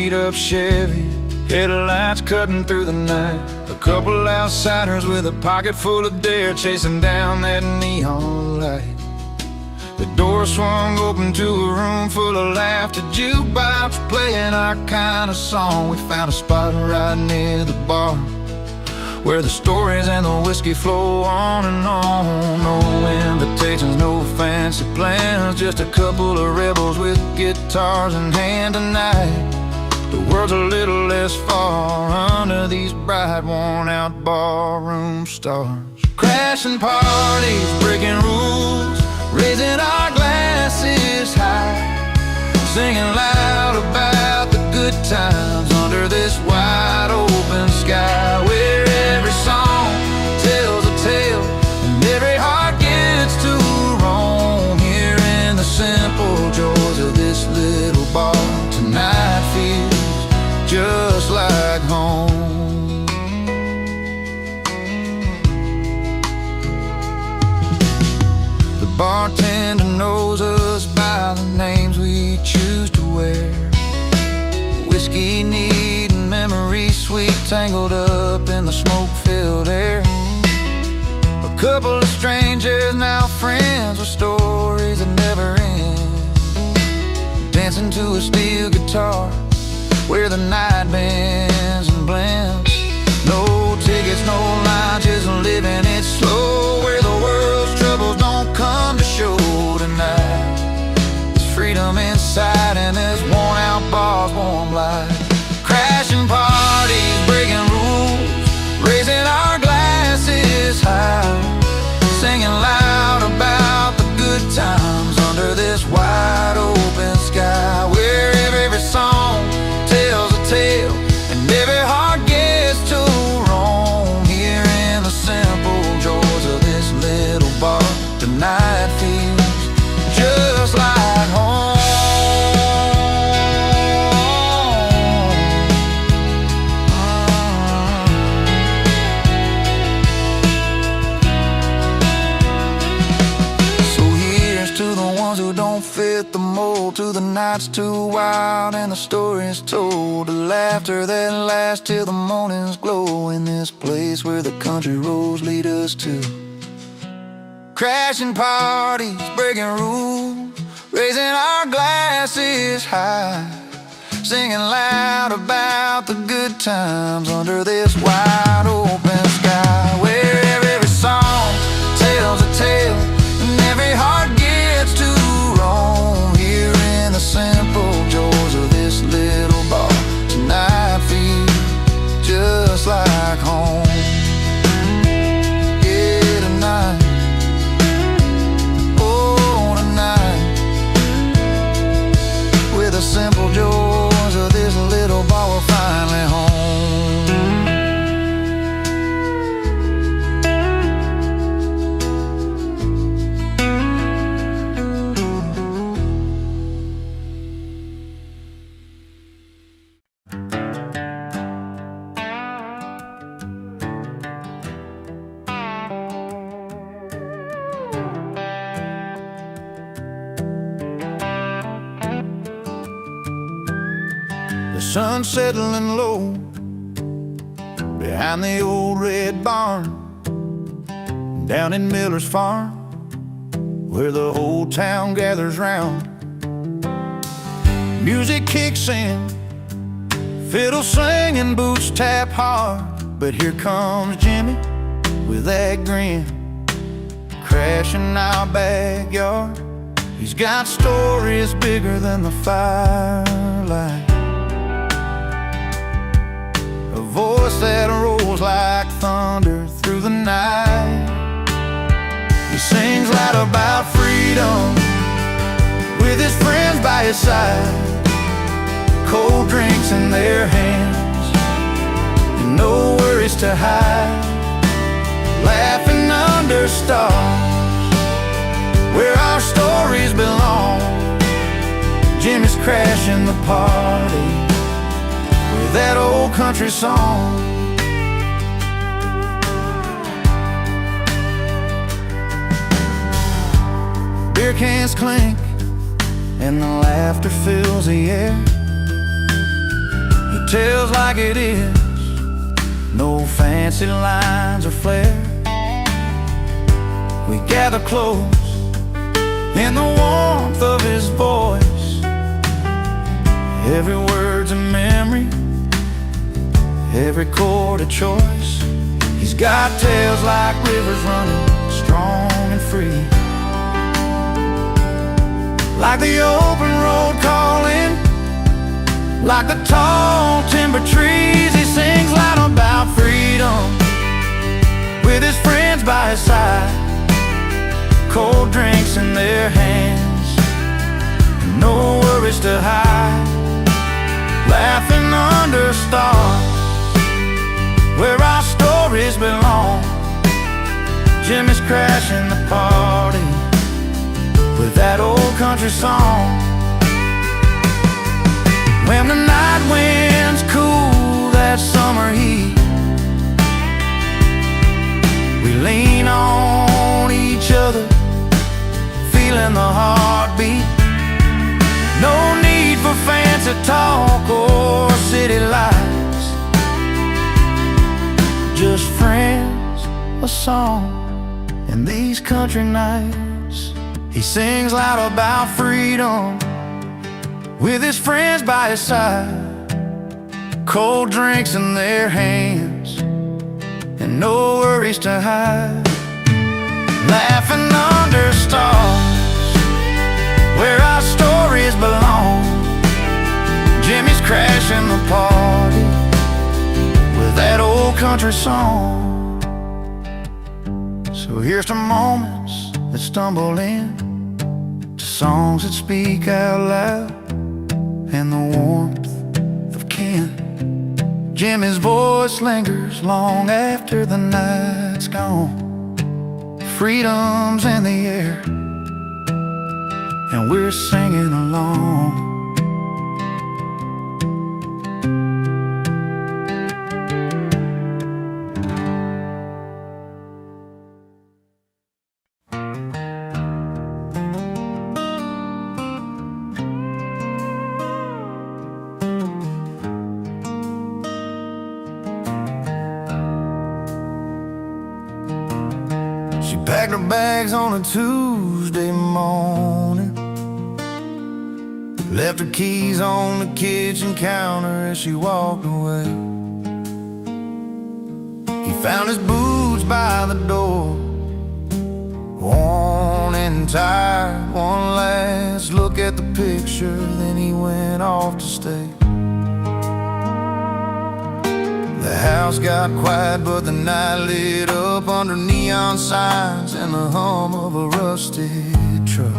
beat-up Chevy, headlights cutting through the night. A couple outsiders with a pocket full of dare, chasing down that neon light. The door swung open to a room full of laughter, jukebox playing our kind of song. We found a spot right near the bar, where the stories and the whiskey flow on and on. No invitations, no fancy plans, just a couple of rebels with guitars in hand tonight. The world's a little less far under these bright, worn-out barroom stars. Crashing parties, breaking rules, raising our glasses high, singing loud about the good times under this wide open sky, where every song tells a tale and every heart gets to roam. Here in the simple joys of this little bar, tonight feels just like home. The bartender knows us by the names we choose to wear. Whiskey neat and memory sweet, tangled up in the smoke-filled air. A couple of strangers, now friends, with stories that never end, dancing to a steel guitar where the night bends and blends. No tickets, no line, just living it slow, where the world's troubles don't come to show tonight. There's freedom inside and there's worn-out bars, warm light. Crashing parties, breaking rules, raising our glasses high, singing loud about the good times under this wide open sky, where every song tells a tale and every heart gets to roam. Here in the simple joys of this little bar, tonight feels just like home. So here's to the ones who don't fit the mold, to the nights too wild and the stories told, the laughter that lasts till the morning's glow, in this place where the country roads lead us to. Crashing parties, breaking rules, raising our glasses high, singing loud about the good times under this wide open sky, where every song tells a tale and every heart gets to roam. Here in the simple joys of this little bar, tonight feels just like home. Yeah, tonight, the simple joys of this little bar, we're finally home. The sun's settling low behind the old red barn, down in Miller's farm, where the whole town gathers round. Music kicks in, fiddle singing, boots tap hard, but here comes Jimmy with that grin, crashing our backyard. He's got stories bigger than the firelight, a voice that rolls like thunder through the night. He sings loud about freedom with his friends by his side, cold drinks in their hands and no worries to hide, laughing under stars where our stories belong. Jimmy's crashing the party with that old country song. Beer cans clink and the laughter fills the air. tells like it is, no fancy lines or flair. We gather close in the warmth of his voice. Every word's a memory, every chord a choice. He's got tales like rivers running strong and free, like the open road calling, like the tall timber trees. He sings loud about freedom with his friends by his side, cold drinks in their hands, no worries to hide, laughing under stars where our stories belong. Jimmy's crashing the party with that old country song. When the night winds cool that summer heat, we lean on each other, feeling the heartbeat. No need for fancy talk or city lights, just friends, a song, and these country nights. He sings loud about freedom with his friends by his side, cold drinks in their hands, and no worries to hide, laughing under stars where our stories belong. Jimmy's crashing the party with that old country song. So here's to moments that stumble in, to songs that speak out loud, and the warmth of kin. Jimmy's voice lingers long after the night's gone. Freedom's in the air, and we're singing along. She packed her bags on a Tuesday morning, left her keys on the kitchen counter as she walked away. He found his boots by the door, worn and tired. One last look at the picture, then he went off to stay. The house got quiet, but the night lit up under neon signs and the hum of a rusty truck.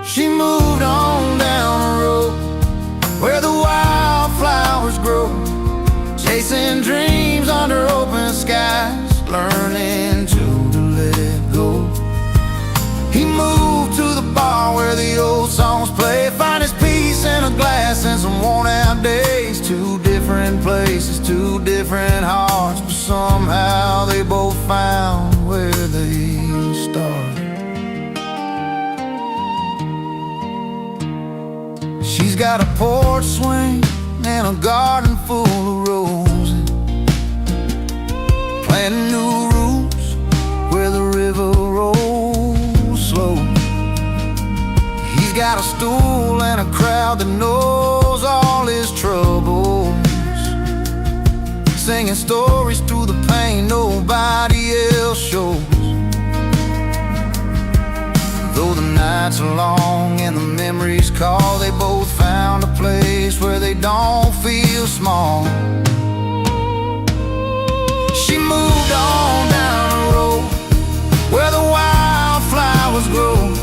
She moved on down the road where the wildflowers grow, chasing dreams under open skies, learning to let go. He moved to the bar where the old songs play, find his peace in a glass and some worn out days. Two different places, two different hearts, but somehow they both found where they started. She's got a porch swing and a garden full of roses, planting new roots where the river rolls slow. He's got a stool and a crowd that knows all his troubles, singing stories through the pain nobody else shows. Though the nights are long and the memories call, they both found a place where they don't feel small. She moved on down the road where the wildflowers grow,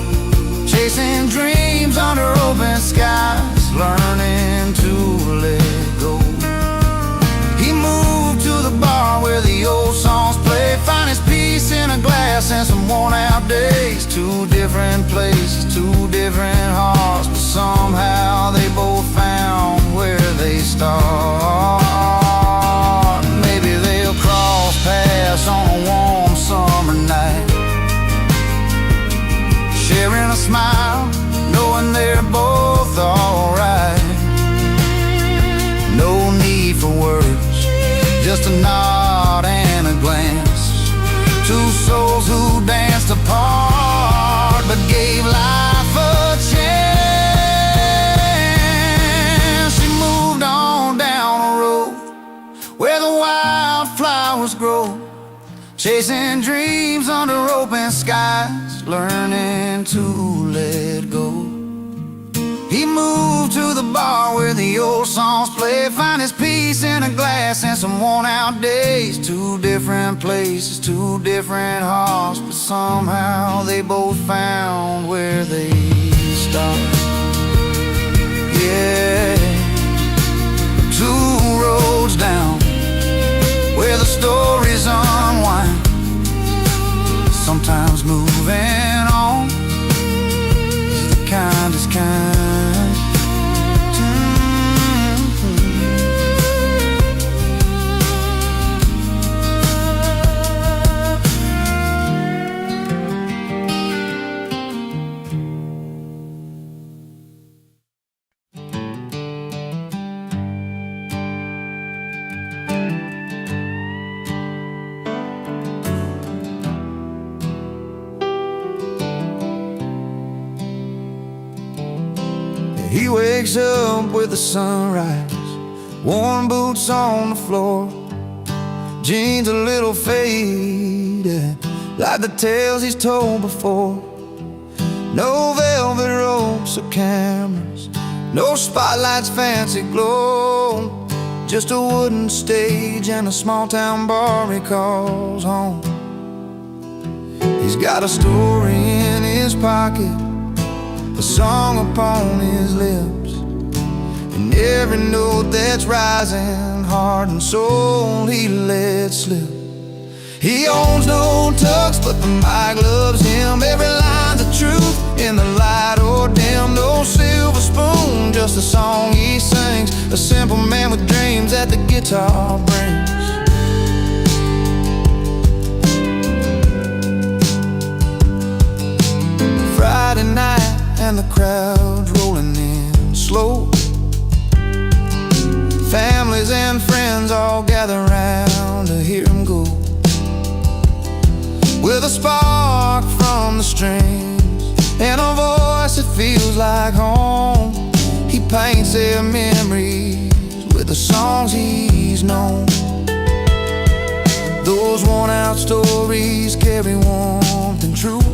chasing dreams under open skies, learning to let go. He moved to the bar where the old songs play, find his peace in a glass and some worn out days. Two different places, two different hearts, but somehow they both found where they start. Maybe they'll cross paths on a warm summer night, sharing a smile, knowing they're both alright. chasing dreams under open skies, learning to let go. He moved to the bar where the old songs play, find his peace in a glass and some worn out days. Two different places, two different hearts, but somehow they both found where they stopped. Yeah, two roads down where the stories unwind, sometimes moving on is the kindest kind. He wakes up with the sunrise, worn boots on the floor, jeans a little faded, like the tales he's told before. No velvet ropes or cameras, no spotlights, fancy glow, just a wooden stage and a small town bar he calls home. He's got a story in his pocket, a song upon his lips, and every note that's rising, heart and soul, he lets slip. He owns no tux, but the mic loves him. Every line's the truth in the light or dim. No silver spoon, just a song he sings, a simple man with dreams that the guitar brings. Friday night and the crowd's rolling in slow. Families and friends all gather round to hear him go. With a spark from the strings and a voice that feels like home, he paints their memories with the songs he's known. Those worn out stories carry warmth and truth,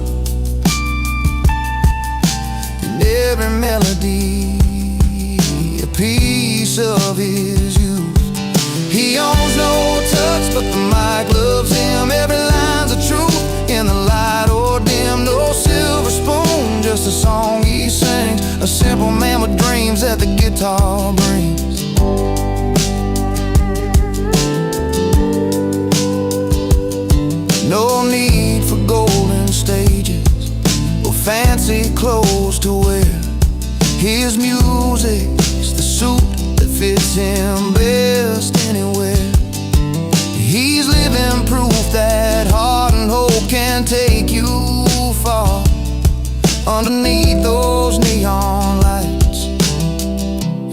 every melody a piece of his youth. He owns no touch, but the mic loves him. Every line's a truth in the light or dim. No silver spoon, just a song he sings, a simple man with dreams that the guitar brings. No need for golden stages or fancy clothes to wear. His music's the suit that fits him best anywhere. He's living proof that heart and hope can take you far. Underneath those neon lights,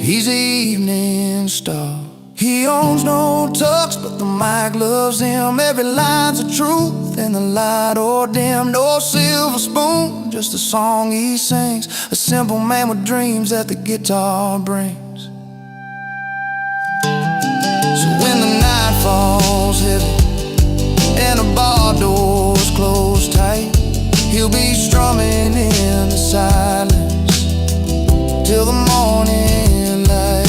he's the evening star. He owns no tux, but the mic loves him. Every line's a truth in the light or dim. No silver spoon, just a song he sings, a simple man with dreams that the guitar brings. So when the night falls heavy and the bar doors close tight, he'll be strumming in the silence till the morning light.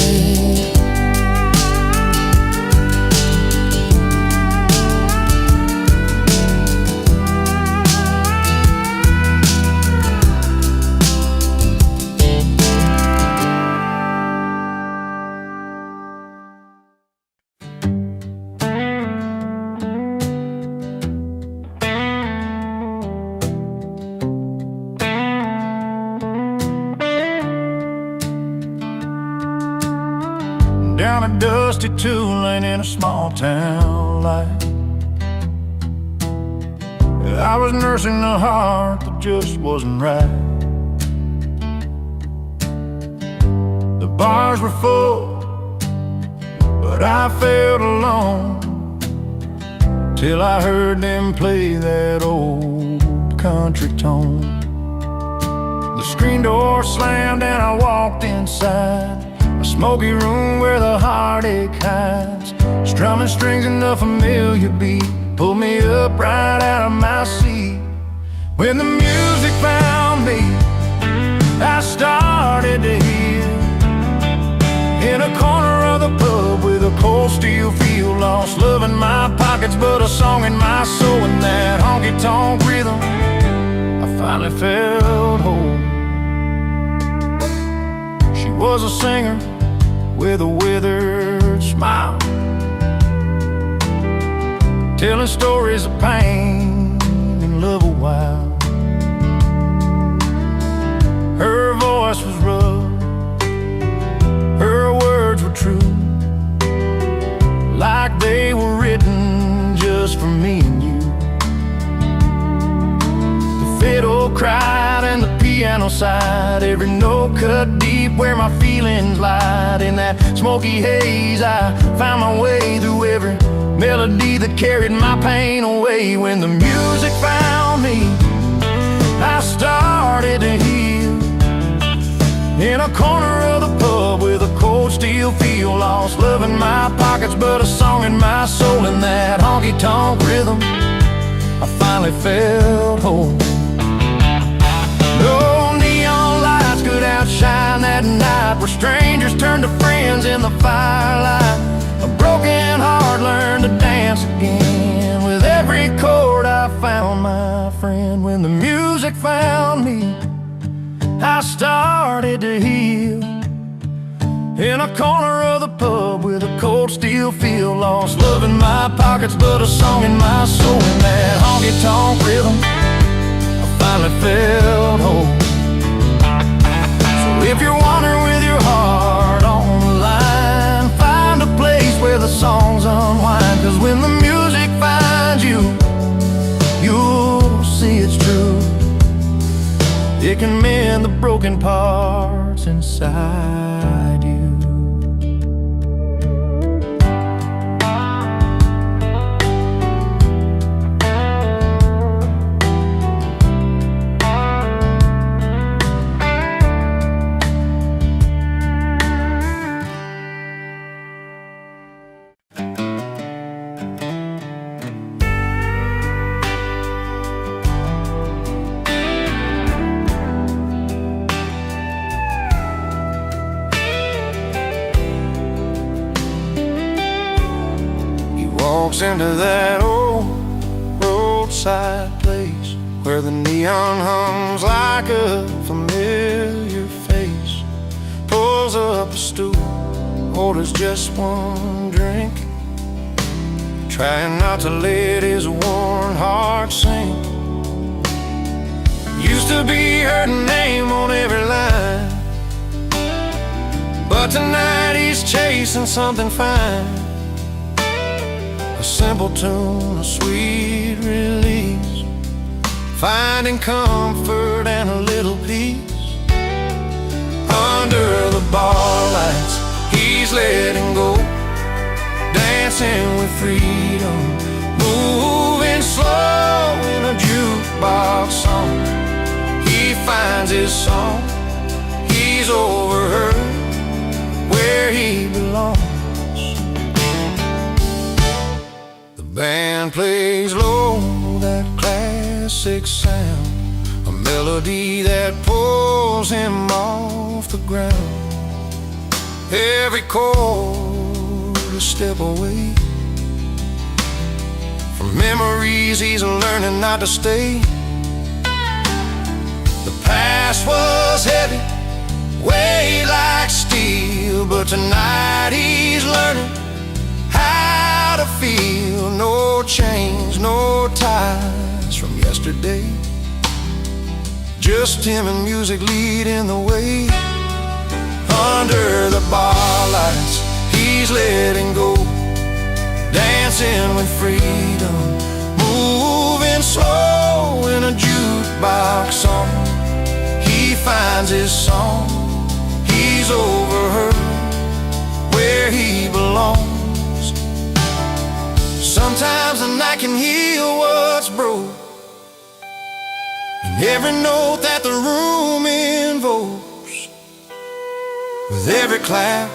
Down a dusty two-lane in a small town light, I was nursing a heart that just wasn't right. The bars were full, but I felt alone till I heard them play that old country tone. The screen door slammed and I walked inside a smoky room where the heartache hides. strumming strings in a familiar beat pulled me up right out of my seat. When the music found me, I started to hear. In a corner of the pub with a cold steel feel, lost love in my pockets but a song in my soul. In that honky-tonk rhythm, I finally felt whole. She was a singer with a withered smile, telling stories of pain and love a while. Her voice was rough, her words were true, like they were written just for me and you. The fiddle cried and the piano sighed, every note cut deep where my feelings lied. In that smoky haze I found my way through every melody that carried my pain away. When the music found me, I started to heal. In a corner of the pub with a cold steel feel, lost love in my pockets but a song in my soul. In that honky-tonk rhythm, I finally felt whole. No neon lights could outshine that night, where strangers turned to friends in the firelight. A broken heart learned to dance again. With every chord I found my friend. When the music found me, I started to heal. In a corner of the pub with a cold steel feel, lost love in my pockets but a song in my soul. In that honky-tonk rhythm, I finally felt whole. So if you're wandering with your heart on the line, find a place where the songs unwind. 'Cause when the music finds you, you'll see it's true. It can mend the broken parts inside you. Walks into that old roadside place where the neon hums like a familiar face. Pulls up a stool, orders just one drink, trying not to let his worn heart sink. Used to be her name on every line, but tonight he's chasing something fine. A simple tune, a sweet release, finding comfort and a little peace. Under the bar lights, he's letting go, dancing with freedom, moving slow in a jukebox song. He finds his song, he's overheard where he belongs. Band plays low, that classic sound, a melody that pulls him off the ground. Every chord a step away from memories he's learning not to stay. The past was heavy, weighed like steel, but tonight he's learning how to feel. No chains, no ties from yesterday, just him and music leading the way. Under the bar lights, he's letting go, dancing with freedom, moving slow in a jukebox song. He finds his song, he's overheard where he belongs. Sometimes the night can heal what's broke, and every note that the room invokes, with every clap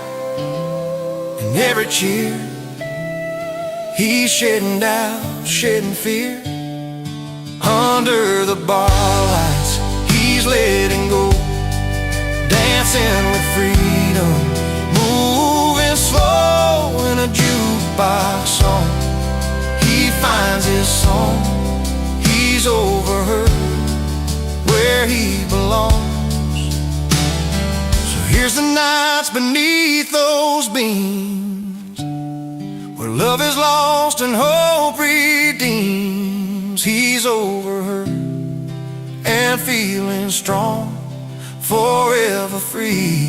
and every cheer, He's shedding doubt, shedding fear. Under the bar lights, he's letting go, dancing with freedom, moving slow in a jukebox song. He finds his song, he's over her, where he belongs. So here's the nights beneath those beams, where love is lost and hope redeems. He's over her and feeling strong, forever free,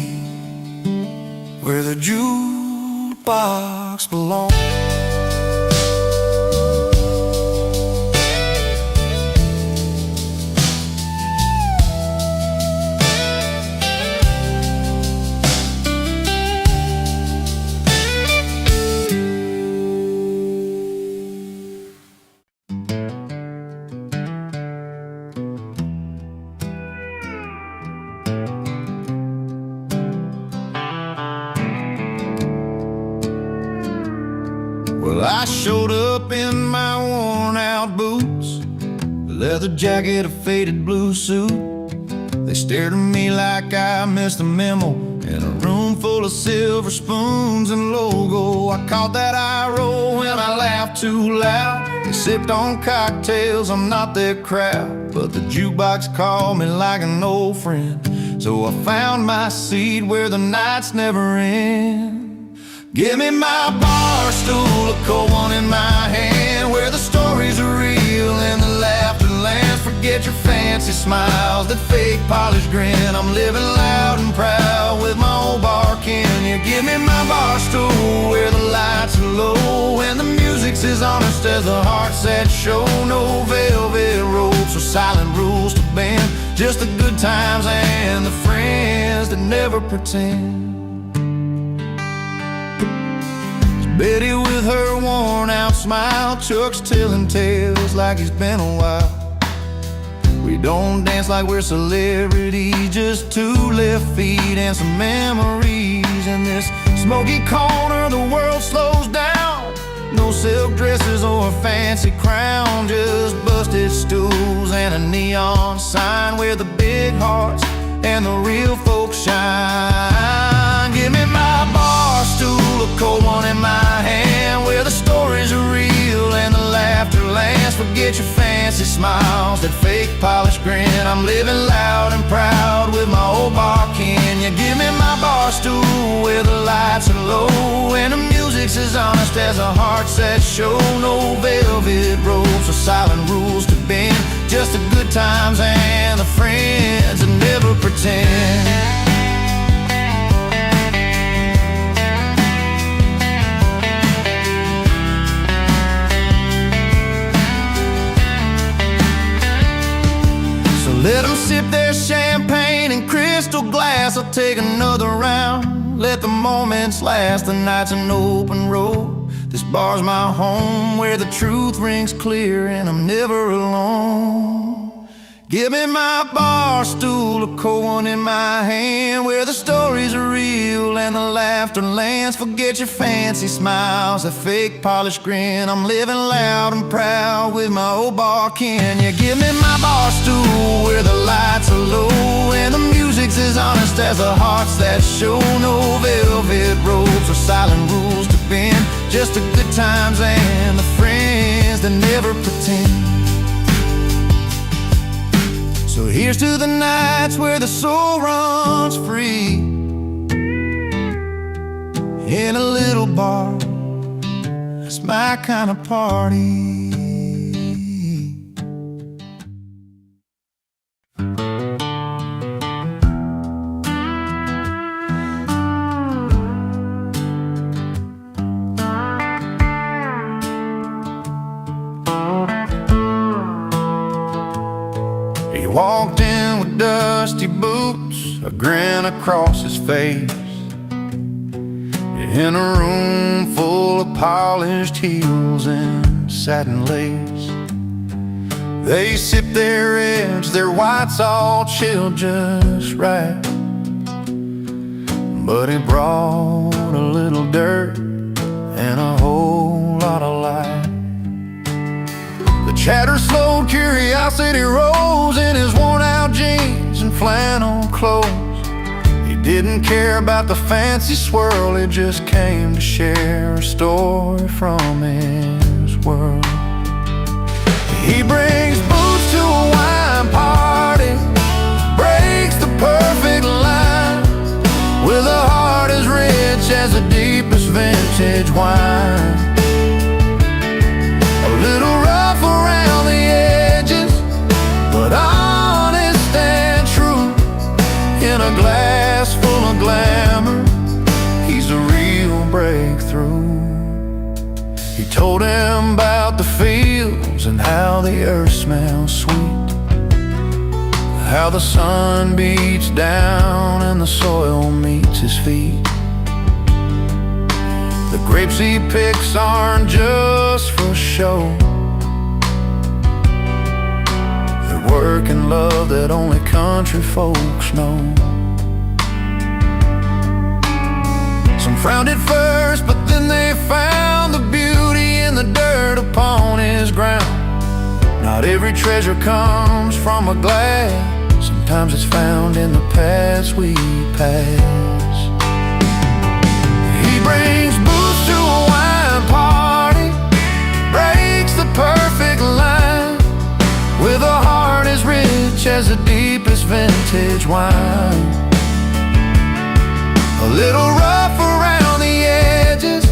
where the jukebox belongs. Well, I showed up in my worn-out boots, a leather jacket, a faded blue suit. They stared at me like I missed a memo in a room full of silver spoons and logo. I caught that eye roll when I laughed too loud. They sipped on cocktails, I'm not their crowd, but the jukebox called me like an old friend. So I found my seat where the nights never end. Give me my bar stool, a cold one in my hand, where the stories are real and the laughter lands. Forget your fancy smiles, that fake polished grin. I'm living loud and proud with my old bar kin. You give me my bar stool, where the lights are low and the music's as honest as the hearts that show. No velvet ropes or silent rules to bend, just the good times and the friends that never pretend. Betty with her worn-out smile, Chuck's telling tales like he's been a while. We don't dance like we're celebrities, just two left feet and some memories. In this smoky corner, the world slows down. No silk dresses or a fancy crown, just busted stools and a neon sign where the big hearts and the real folks shine. Give me my bar stool, a cold one in my hand, where the stories are real and the laughter lands. Forget your fancy smiles, that fake polished grin. I'm living loud and proud with my old bar kin. You give me my bar stool, where the lights are low and the music's as honest as the hearts that show. No velvet ropes or silent rules to bend, just the good times and the friends that never pretend. Let them sip their champagne in crystal glass. I'll take another round, let the moments last. The night's an open road, this bar's my home, where the truth rings clear and I'm never alone. Give me my bar stool, a cold one in my hand, where the stories are real and the laughter lands. Forget your fancy smiles, that fake polished grin. I'm living loud and proud with my old bar kin. You give me my bar stool, where the lights are low and the music's as honest as the hearts that show. No velvet ropes or silent rules to bend, just the good times and the friends that never pretend. So here's to the nights where the soul runs free, in a little bar, that's my kind of party. He walked in with dusty boots, a grin across his face, in a room full of polished heels and satin lace. They sipped their reds, their whites all chilled just right, but he brought a little dirt and a whole lot of light. city rolls in his worn-out jeans and flannel clothes. He didn't care about the fancy swirl, he just came to share a story from his world. He brings boots to a wine party, breaks the perfect line, with a heart as rich as the deepest vintage wine. A little rough around the edges, but honest and true. In a glass full of glamour, he's a real breakthrough. He told him about the fields and how the earth smells sweet, how the sun beats down and the soil meets his feet. The grapes he picks aren't just for show, they're work and love that only country folks know. Some frowned at first, but then they found the beauty in the dirt upon his ground. Not every treasure comes from a glass, sometimes it's found in the paths we pass. He brings boots to a wine party, breaks the perfect line, with a heart as rich as the deepest vintage wine. A little rough around the edges,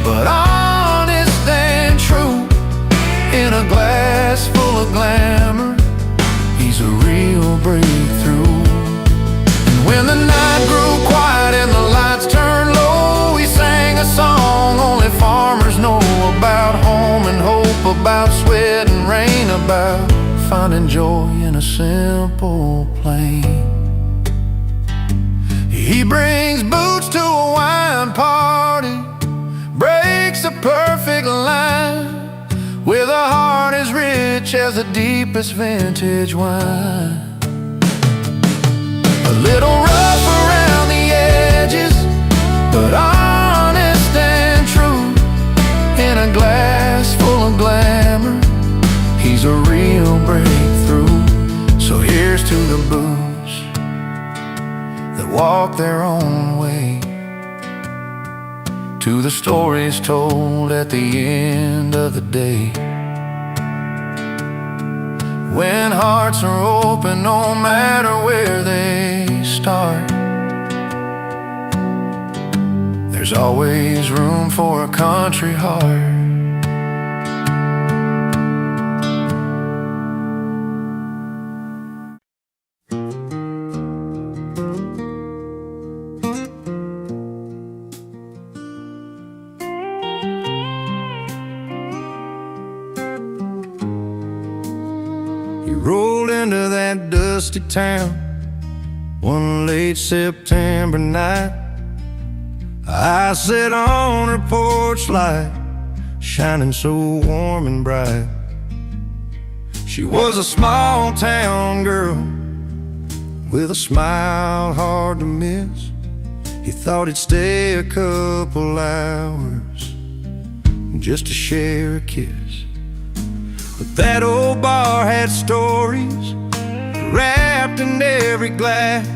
but honest and true. In a glass full of glamour, he's a real breakthrough. And when the night grew quiet and the lights turned low, he sang a song only farmers know about home and hope, about sweat and rain, about finding joy in a simple plain. He brings boots to a wine party, breaks a perfect line, with a heart as rich as the deepest vintage wine. A little rough around the edges, but honest and true. In a glass full of glamour, he's a real breakthrough. So here's to the boots that walk their own way, to the stories told at the end of the day. When hearts are open, no matter where they start, there's always room for a country heart. Rolled into that dusty town one late September night. I sat on her porch light, shining so warm and bright. She was a small town girl with a smile hard to miss. He thought he'd stay a couple hours just to share a kiss. But that old bar had stories wrapped in every glass,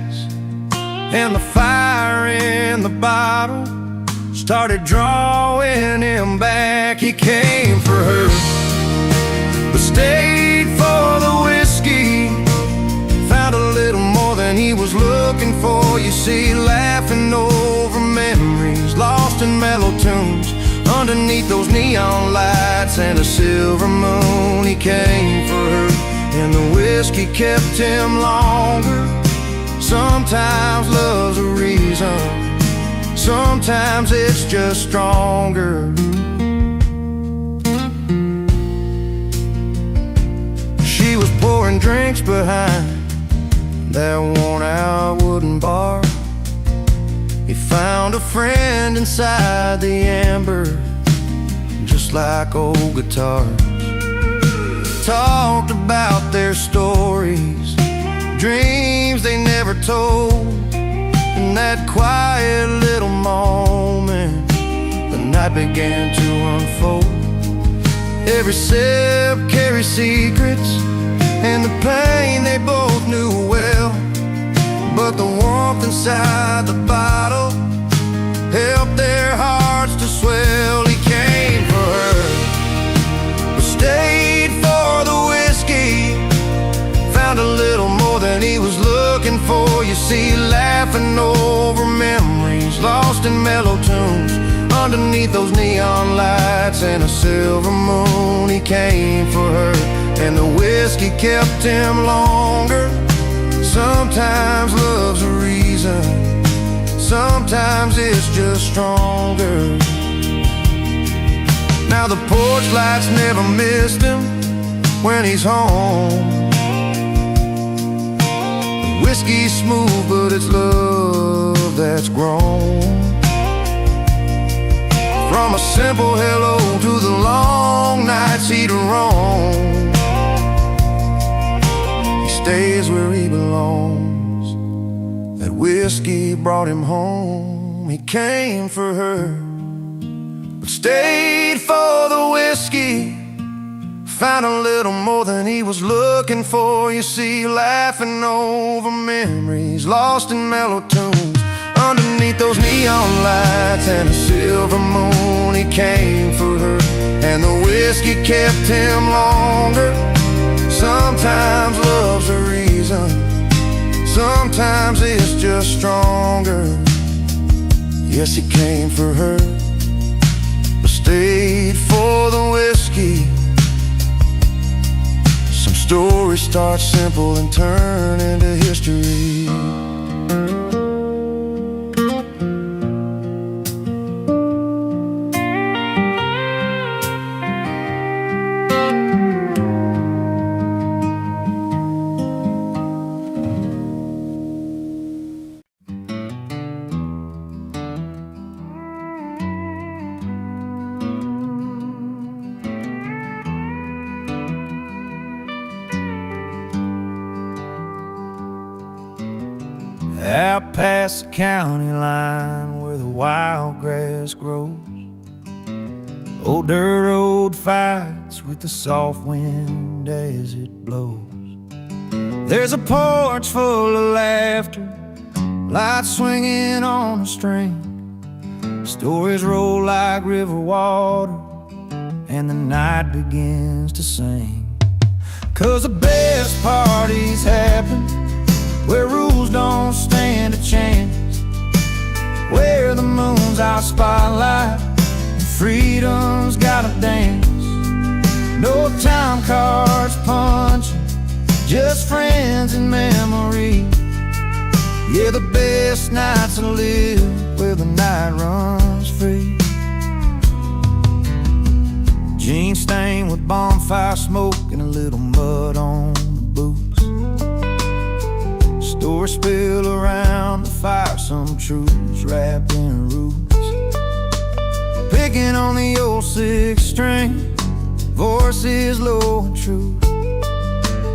and the fire in the bottle started drawing him back. He came for her, but stayed for the whiskey. Found a little more than he was looking for. You see, laughing over memories lost in mellow tunes, underneath those neon lights and a silver moon. He came for her, and the whiskey kept him longer. Sometimes love's a reason, sometimes it's just stronger. She was pouring drinks behind that worn-out wooden bar. He found a friend inside the amber, just like old guitars. Talked about their stories, dreams they never told. In that quiet little moment, the night began to unfold. Every sip carried secrets and the pain they both knew well. But the warmth inside the bottle helped their hearts to swell. He came for her, but stayed for the whiskey. Found a little more than he was looking for. You see, laughing over memories lost in mellow tunes underneath those neon lights and a silver moon. He came for her, and the whiskey kept him longer. Sometimes love's a reason, sometimes it's just stronger. Now the porch lights never missed him when he's home. The whiskey's smooth, but it's love that's grown. From a simple hello to the long nights he'd roam, he stays where he belongs. That whiskey brought him home. He came for her, but stayed for the whiskey. Found a little more than he was looking for. You see, laughing over memories lost in mellow tunes underneath those neon lights and a silver moon. He came for her, and the whiskey kept him longer. Sometimes love's a reason, sometimes it's just stronger. Yes, he came for her, but stayed for the whiskey. Some stories start simple and turn into history. Out past the county line where the wild grass grows, old dirt road fights with the soft wind as it blows. There's a porch full of laughter, lights swinging on a string. Stories roll like river water, and the night begins to sing. 'Cause the best parties happen where rules don't stand a chance, where the moon's our spotlight and freedom's gotta dance. No time cards punching, just friends and memories. Yeah, the best nights to live where the night runs free. Jeans stained with bonfire smoke and a little mud on the boots. Stories spill around the fire, some truths wrapped in roots. Picking on the old six string, voices low and true.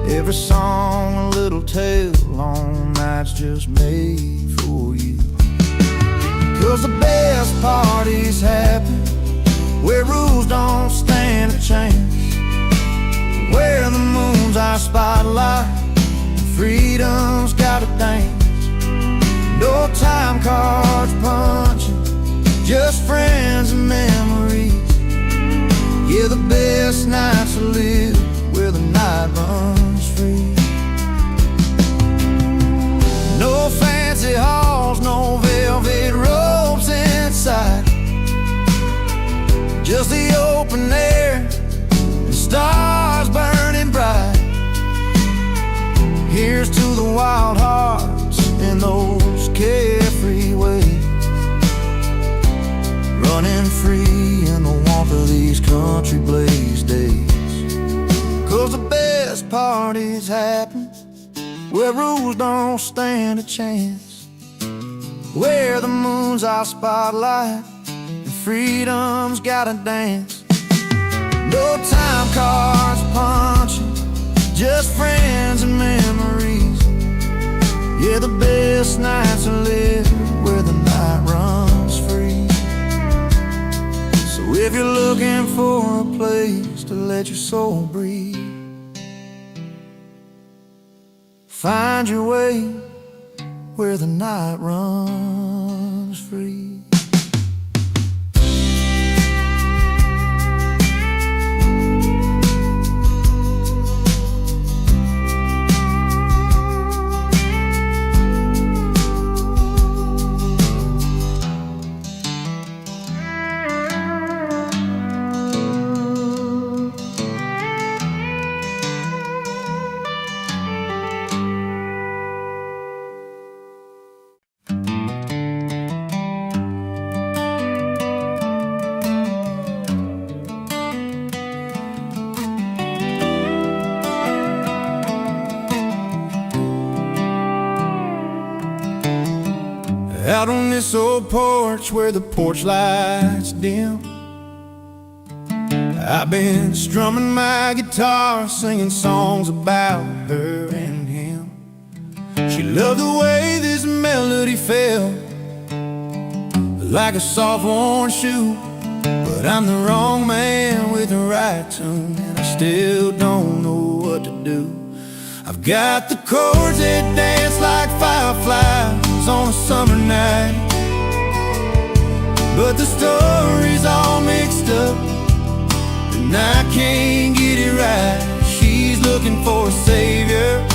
Every song a little tale, long nights just made for you. 'Cause the best parties happen where rules don't stand a chance, where the moon's our spotlight, freedom's gotta dance. No time cards punching, just friends and memories. Yeah, the best nights to live where the night runs free. No fancy halls, no velvet robes inside, just the open air and stars burning bright. Here's to the wild hearts in those carefree ways, running free in the warmth of these country blaze days. 'Cause the best parties happen where rules don't stand a chance, where the moon's our spotlight and freedom's gotta dance. No time cards punching, just friends and memories. Yeah, the best nights to live where the night runs free. So if you're looking for a place to let your soul breathe, find your way where the night runs free. Out on this old porch where the porch lights dim, I've been strumming my guitar, singing songs about her and him. She loved the way this melody felt, like a soft worn shoe. But I'm the wrong man with the right tune, and I still don't know what to do. I've got the chords that dance like fireflies on a summer night, but the story's all mixed up, and I can't get it right. She's looking for a savior,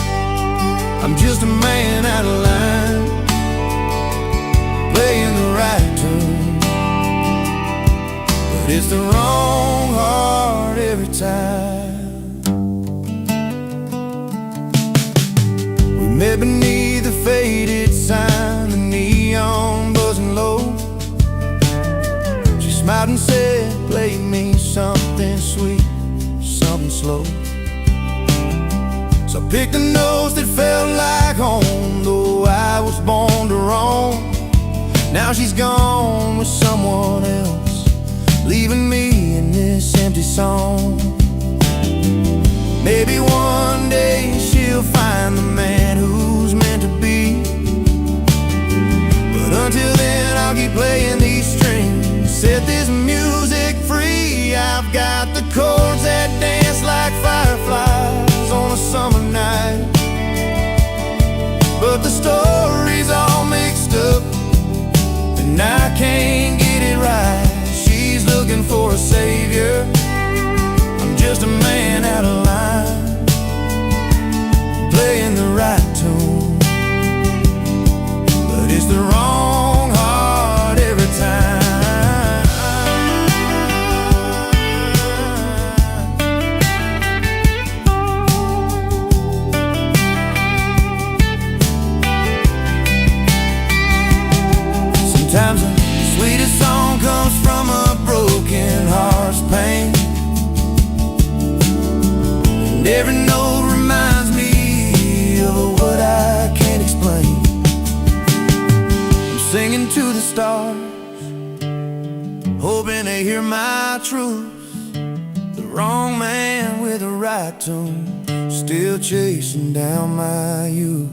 I'm just a man out of line, playing the right tune, but it's the wrong heart every time. We met beneath the faded sign, the neon buzzing low. She smiled and said, play me something sweet, something slow. So I picked a note that felt like home, though I was born to roam. Now she's gone with someone else, leaving me in this empty song. Maybe one day she'll find the man who's meant to be, but until then I'll keep playing these strings, set this music free. I've got the chords that dance like fireflies on a summer night, but the story's all mixed up, and I can't get it right. She's looking for a savior, I'm just a man out of line, playing the right tune, but it's the wrong heart every time. Sometimes the sweetest song comes from a broken heart's pain, and every note reminds me of what I can't explain. I'm singing to the stars, hoping they hear my truth. The wrong man with the right tune, still chasing down my youth.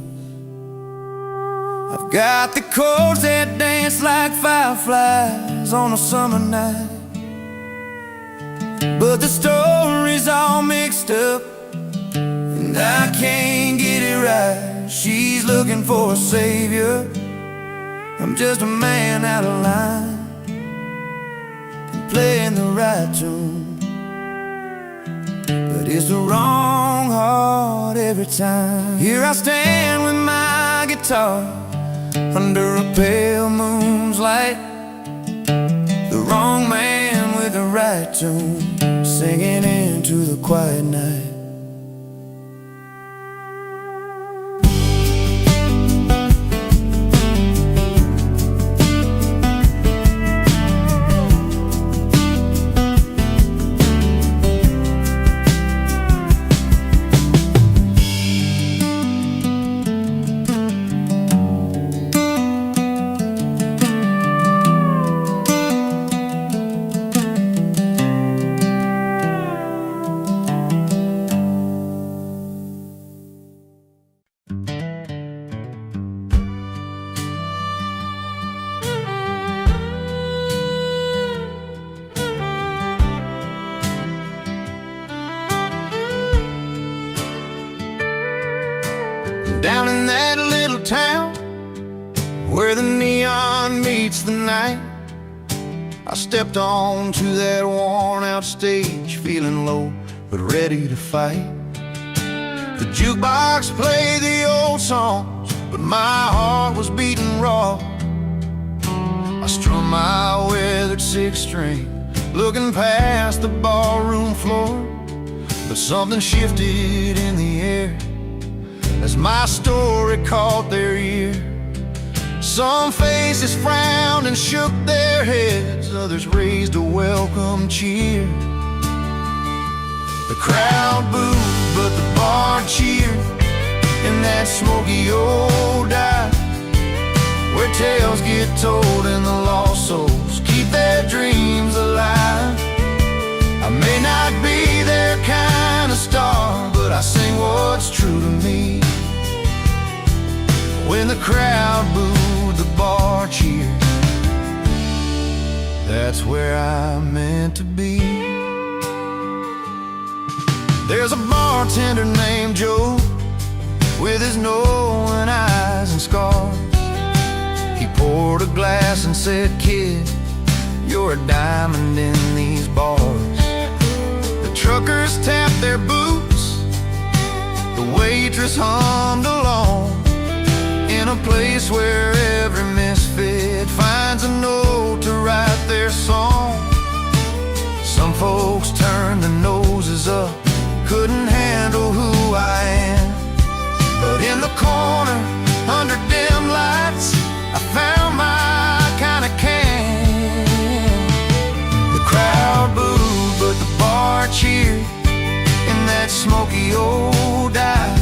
I've got the chords that dance like fireflies on a summer night, but the story's all mixed up, and I can't get it right. She's looking for a savior, I'm just a man out of line, playing the right tune, but it's the wrong heart every time. Here I stand with my guitar under a pale moon's light, the wrong man with the right tune, singing into the quiet night. reached the night, I stepped onto that worn-out stage, feeling low but ready to fight. The jukebox played the old songs, but my heart was beating raw. I strummed my weathered six-string, looking past the ballroom floor. But something shifted in the air as my story caught their ear. Some faces frowned and shook their heads, others raised a welcome cheer. The crowd booed, but the bar cheered in that smoky old dive, where tales get told and the lost souls keep their dreams alive. I may not be their kind of star, but I sing what's true to me. When the crowd booed, the bar cheered. That's where I'm meant to be. There's a bartender named Joe, with his knowing eyes and scars. He poured a glass and said, "Kid, you're a diamond in these bars." The truckers tapped their boots, the waitress hummed along, in a place where every misfit finds a note to write their song. Some folks turned their noses up, couldn't handle who I am. But in the corner, under dim lights, I found my kind of can. The crowd booed, but the bar cheered in that smoky old dive,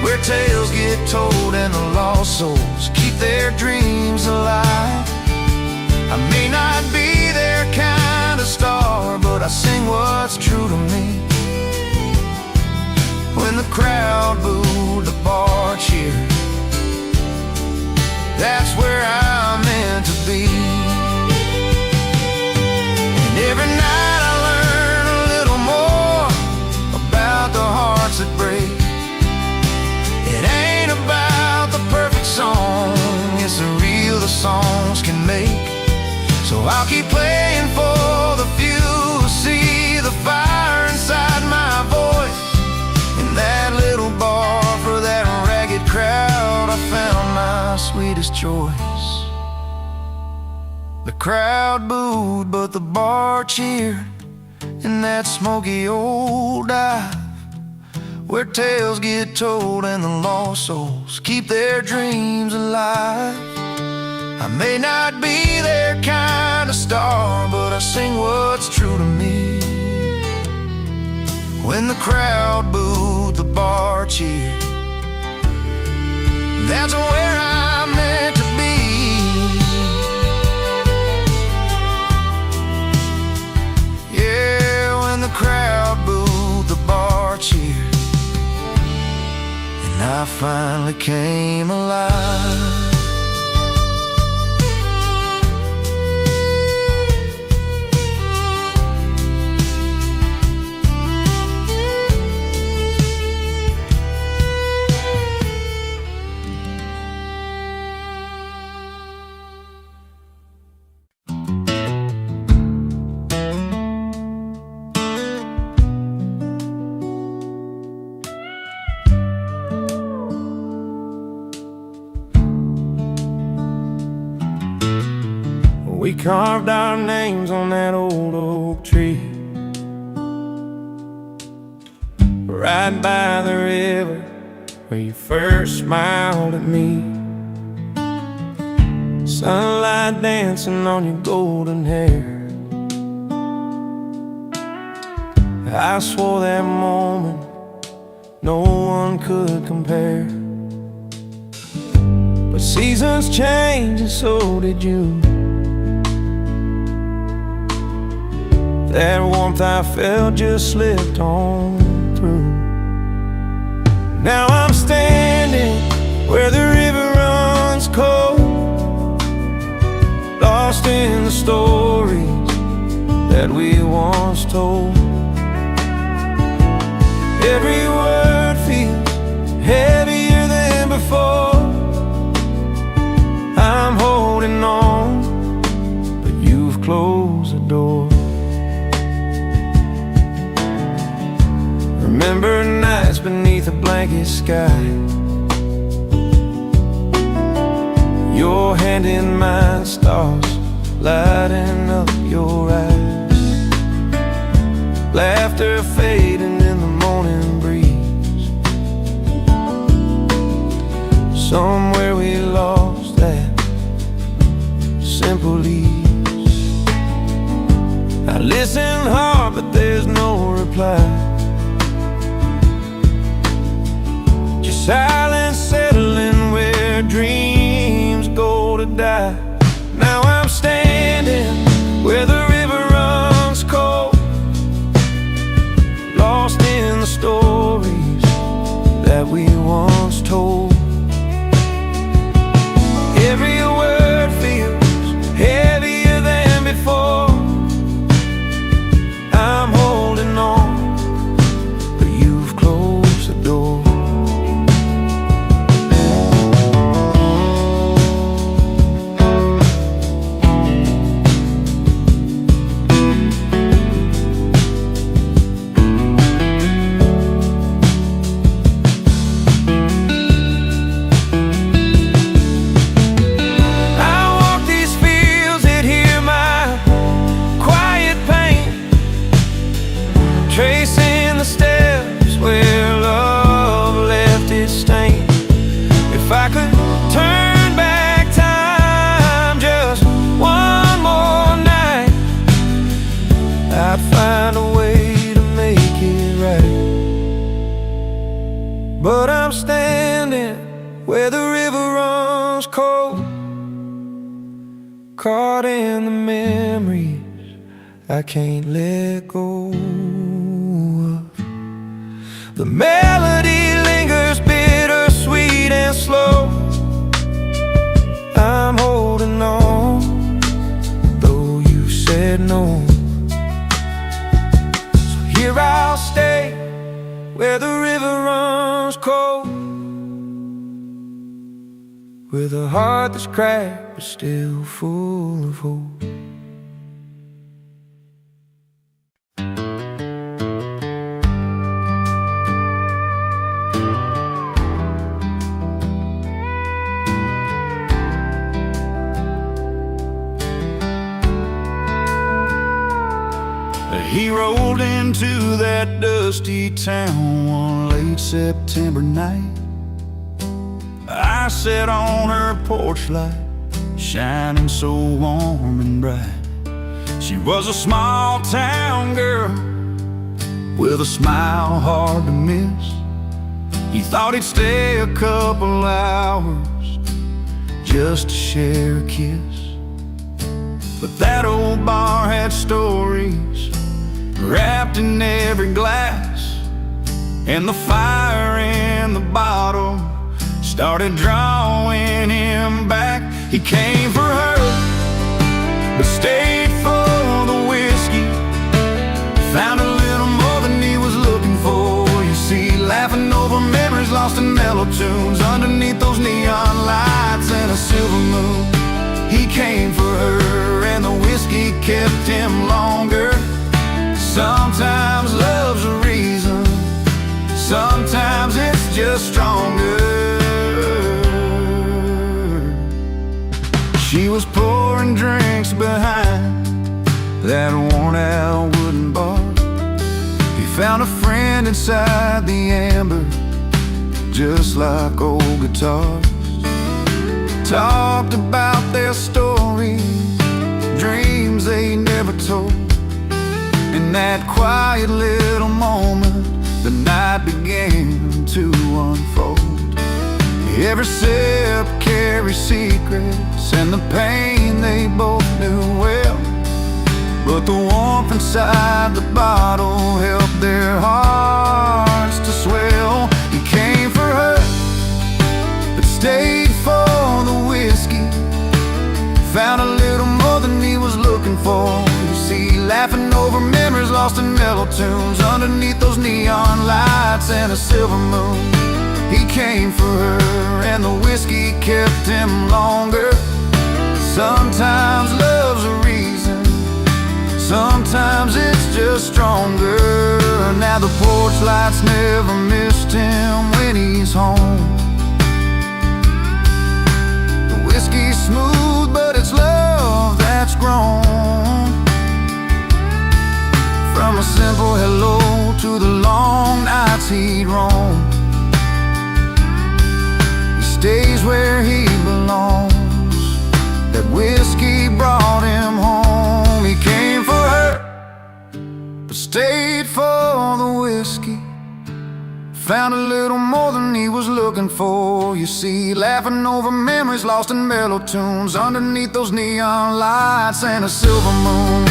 where tales get told and the lost souls keep their dreams alive. I may not be their kind of star, but I sing what's true to me. When the crowd booed, the bar cheered. That's where I'm meant to be. And every night I learn a little more about the hearts that break. It ain't about the perfect song, it's the real the songs can make. So I'll keep playing for the few who see the fire inside my voice. In that little bar, for that ragged crowd, I found my sweetest choice. The crowd booed, but the bar cheered in that smoky old dive, where tales get told and the lost souls keep their dreams alive. I may not be their kind of star, but I sing what's true to me. When the crowd booed, the bar cheered. That's where I'm meant to be. Yeah, when the crowd booed, the bar cheered. And I finally came alive. We carved our names on that old oak tree, right by the river where you first smiled at me. Sunlight dancing on your golden hair. I swore that moment no one could compare. But seasons change and so did you. That warmth I felt just slipped on through. Now I'm standing where the river runs cold, lost in the stories that we once told. Every word feels heavier than before. I'm holding on close the door. Remember nights beneath a blanket sky, your hand in mine, stars lighting up your eyes. Laughter fading in the morning breeze. Somewhere we lost that simple ease. I listen hard, but there's no reply. Just silence settling where dreams go to die. Now I'm standing where the river runs cold, lost in the stories that we once told. Every word feels heavier than before. I'm holding on, but you've closed the door. Tracing the steps where love left its stain. If I could turn back time just one more night, I'd find a way to make it right. But I'm standing where the river runs cold, caught in the memories I can't let go. The melody lingers bittersweet and slow. I'm holding on, though you said no. So here I'll stay, where the river runs cold, with a heart that's cracked but still full of hope. He rolled into that dusty town one late September night. I sat on her porch light, shining so warm and bright. She was a small town girl with a smile hard to miss. He thought he'd stay a couple hours just to share a kiss. But that old bar had stories wrapped in every glass, and the fire in the bottle started drawing him back. He came for her, but stayed for the whiskey. Found a little more than he was looking for. You see, laughing over memories lost in mellow tunes, underneath those neon lights and a silver moon. He came for her, and the whiskey kept him longer. Sometimes love's a reason, sometimes it's just stronger. She was pouring drinks behind that worn-out wooden bar. He found a friend inside the amber, just like old guitars. Talked about their stories, dreams they never told. In that quiet little moment, the night began to unfold. Every sip carries secrets, and the pain they both knew well. But the warmth inside the bottle helped their hearts to swell. He came for her, but stayed for the whiskey. Found a little more than he was looking for. You see, laughing over memories lost in mellow tunes, underneath those neon lights and a silver moon. He came for her, and the whiskey kept him longer. Sometimes love's a reason, just stronger. Now the porch lights never missed him when he's home. The whiskey's smooth, but it's love that's grown. From a simple hello to the long nights he'd roam. He stays where he belongs. That whiskey brought him home. He came for her, but stayed for the whiskey. Found a little more than he was looking for, you see. Laughing over memories lost in mellow tunes, underneath those neon lights and a silver moon.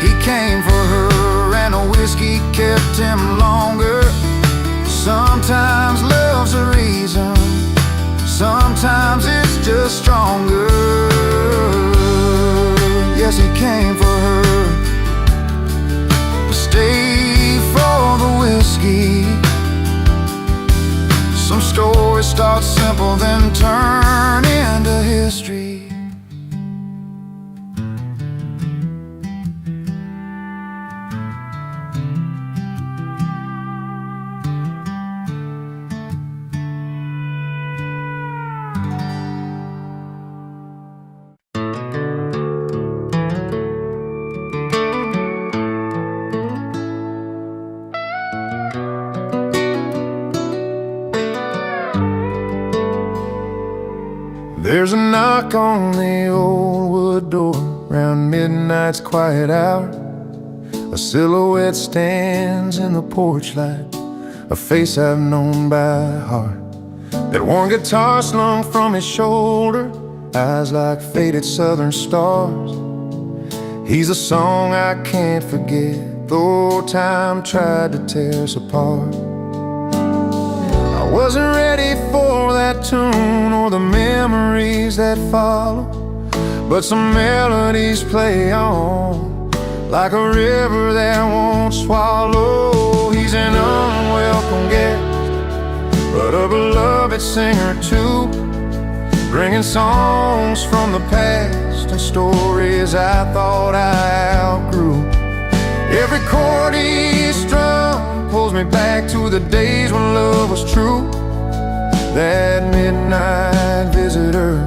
He came for her, and the whiskey kept him longer. Sometimes love's a reason, sometimes it's just stronger. Yes, he came for her, but stayed for the whiskey. Some stories start simple, then turn into history. There's a knock on the old wood door round midnight's quiet hour. A silhouette stands in the porch light, a face I've known by heart. That worn guitar slung from his shoulder, eyes like faded southern stars. He's a song I can't forget, though time tried to tear us apart. I wasn't ready for that tune or the memories that follow, but some melodies play on like a river that won't swallow. He's an unwelcome guest, but a beloved singer too, bringing songs from the past and stories I thought I outgrew. Every chord he strummed pulls me back to the days when love was true. That midnight visitor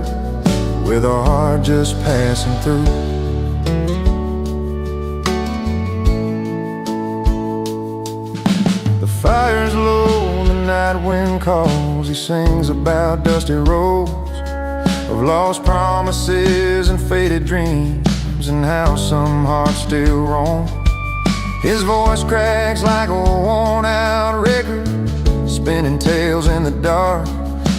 with a heart just passing through. The fire's low, the night wind calls. He sings about dusty roads of lost promises and faded dreams, and how some hearts still roam. His voice cracks like a worn-out record, spinning tales in the dark.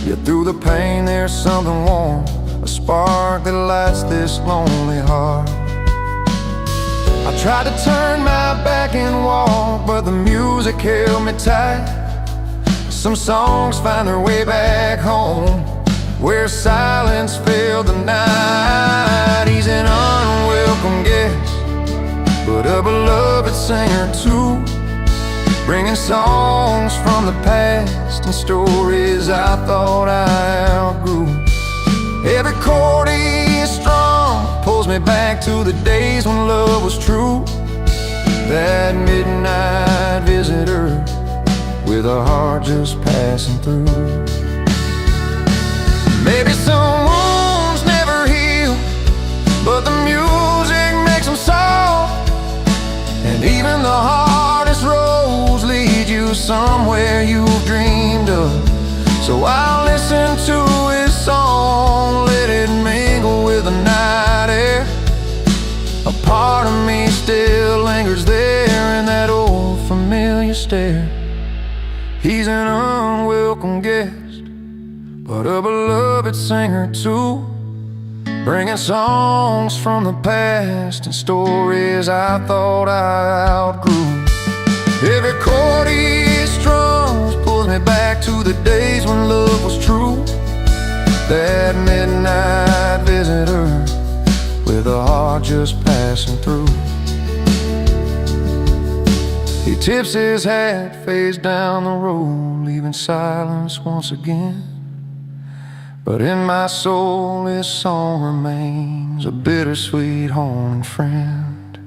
Yet through the pain there's something warm, a spark that lights this lonely heart. I tried to turn my back and walk, but the music held me tight. Some songs find their way back home, where silence filled the night. He's an unwelcome guest, but a beloved singer too, bringing songs from the past and stories I thought I outgrew. Every chord he strung pulls me back to the days when love was true. That midnight visitor with a heart just passing through. Maybe some wounds never heal, but the music makes them soft. And even the hardest roads lead you somewhere you've dreamed of. So I'll listen to his song, let it mingle with the night air. A part of me still lingers there in that old familiar stare. He's an unwelcome guest, but a beloved singer too, bringing songs from the past and stories I thought I outgrew. Every chord he strums pulls me back to the days when love was true. That midnight visitor with a heart just passing through. He tips his hat, fades down the road, leaving silence once again. But in my soul his song remains, a bittersweet haunting friend.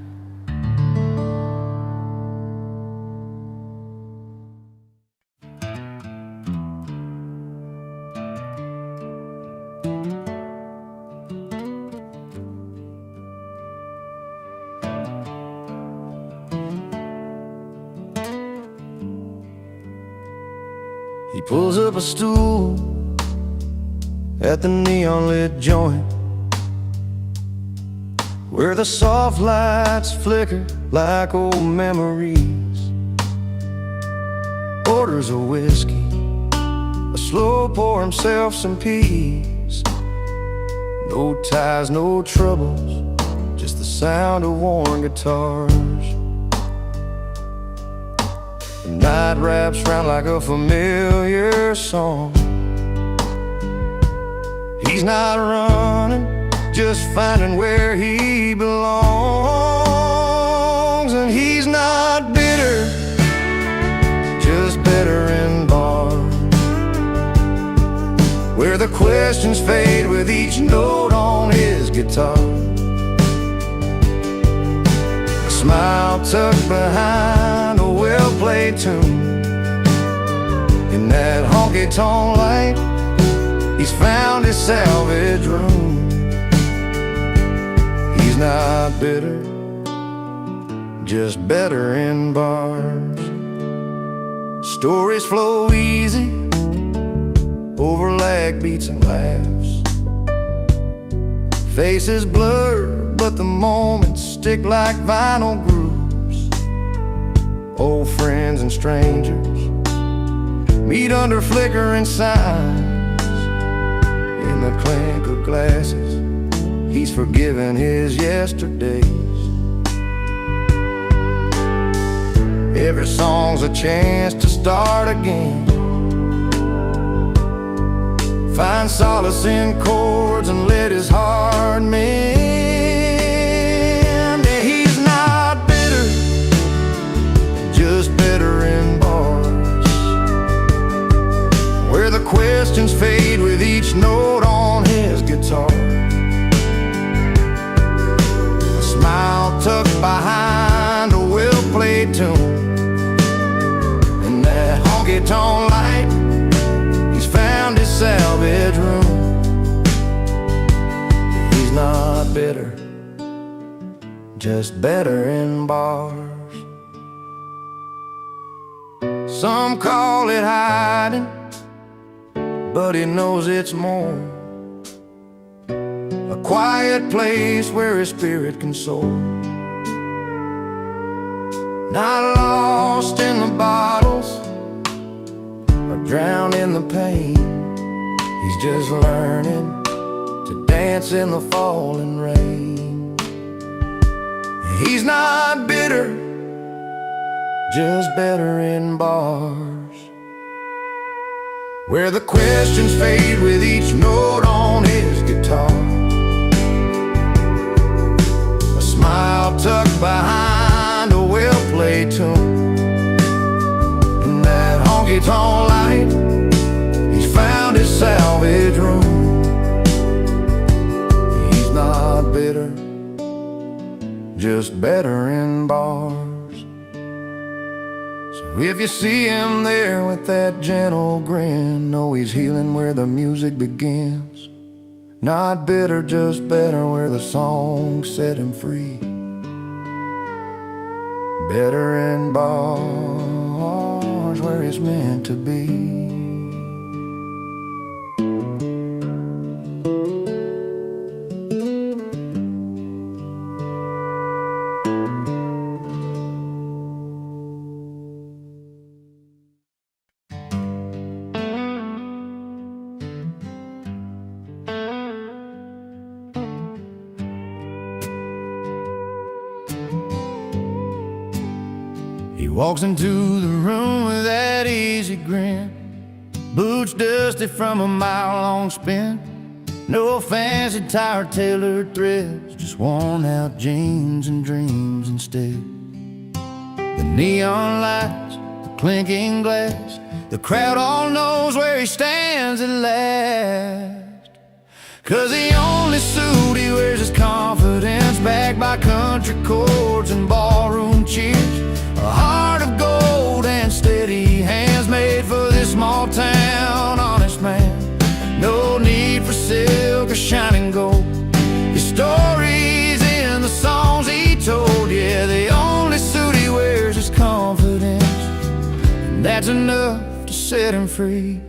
He pulls up a stool at the neon-lit joint, where the soft lights flicker like old memories. Orders a whiskey, a slow pour himself some peace. No ties, no troubles, just the sound of worn guitars. The night wraps round like a familiar song. He's not running, just finding where he belongs. And he's not bitter, just better in bars, where the questions fade with each note on his guitar. A smile tucked behind a well-played tune. In that honky-tonk light, he's found his salvage room. He's not bitter, just better in bars. Stories flow easy over lag beats and laughs. Faces blur, but the moments stick like vinyl grooves. Old friends and strangers meet under flickering signs. In the clink of glasses, he's forgiven his yesterdays. Every song's a chance to start again. Find solace in chords and let his heart mend. Yeah, he's not bitter, just better in bars, where the questions fade with each note on his guitar. A smile tucked behind a well-played tune. In that honky-tonk light, he's found his salvage room. He's not bitter, just better in bars. Some call it hiding, but he knows it's more. A quiet place where his spirit can soar. Not lost in the bottles or drowned in the pain. He's just learning to dance in the falling rain. He's not bitter, just better in bars, where the questions fade with each note on his guitar. A smile tucked behind a well-played tune. In that honky-tonk light, he's found his salvage room. He's not bitter, just better in bars. So if you see him there with that gentle grin, know he's healing where the music begins. Not bitter, just better, where the song set him free. Better in bars, where he's meant to be. He walks into the room with that easy grin, boots dusty from a mile-long spin. No fancy tire tailored threads, just worn out jeans and dreams instead. The neon lights, the clinking glass, the crowd all knows where he stands at last. 'Cause the only suit he wears is confidence, backed by country chords and ballroom cheers. A heart of gold and steady hands, made for this small town honest man. No need for silk or shining gold. His story's in the songs he told. Yeah, the only suit he wears is confidence, and that's enough to set him free.